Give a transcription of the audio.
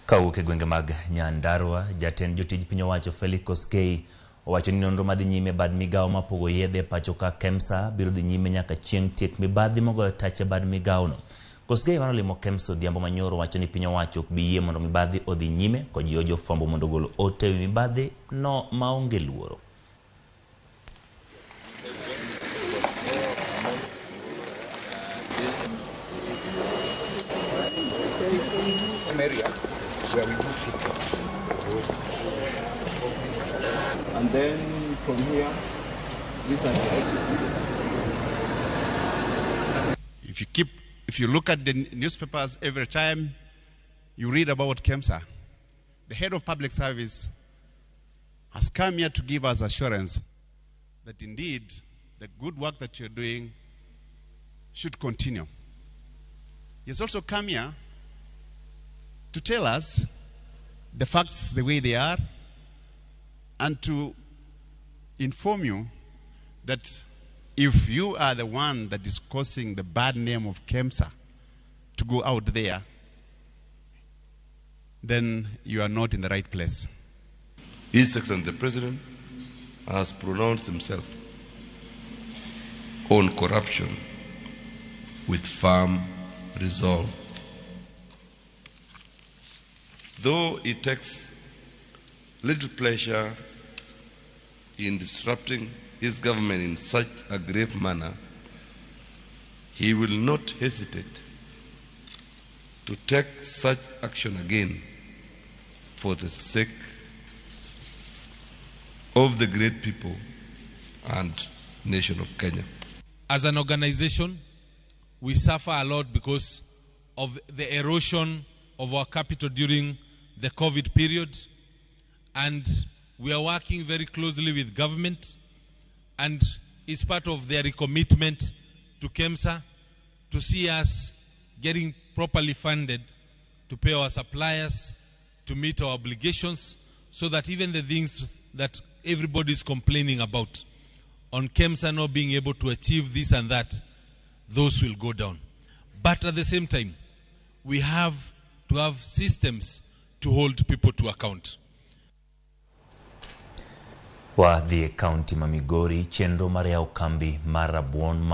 Kawuok e gwenge mag Nyandarua, Jatend jotij piny owacho Felix Koskei owacho ni nonro madhi nyime bad migawo mapogo yedhe pacho ka KEMSA biro dhi nyime nyaka chieng' tiek mibadhi mogoyo tach e bad migawono. Koskei manolimo KEMSA odhiambo manyoro wacho ni piny owacho ok bi yie mondo mibadhi odhi nyime, kojiwo jofwambo mondo ogol ote wi mibadhi no maonge luoro. Where we do people. And then from here, these are the if you look at the newspapers every time you read about KEMSA, the head of public service has come here to give us assurance that indeed the good work that you're doing should continue. He has also come here to tell us the facts the way they are and to inform you that if you are the one that is causing the bad name of KEMSA to go out there, then you are not in the right place. His Excellency the President has pronounced himself on corruption with firm resolve. Though he takes little pleasure in disrupting his government in such a grave manner, he will not hesitate to take such action again for the sake of the great people and nation of Kenya. As an organization, we suffer a lot because of the erosion of our capital during the COVID period, and we are working very closely with government, and it's part of their recommitment to KEMSA to see us getting properly funded to pay our suppliers, to meet our obligations, so that even the things that everybody is complaining about on KEMSA not being able to achieve this and that, those will go down. But at the same time, we have to have systems to hold people to account. Wa the county ma Migori chenro mar yawo kambi mar rabuon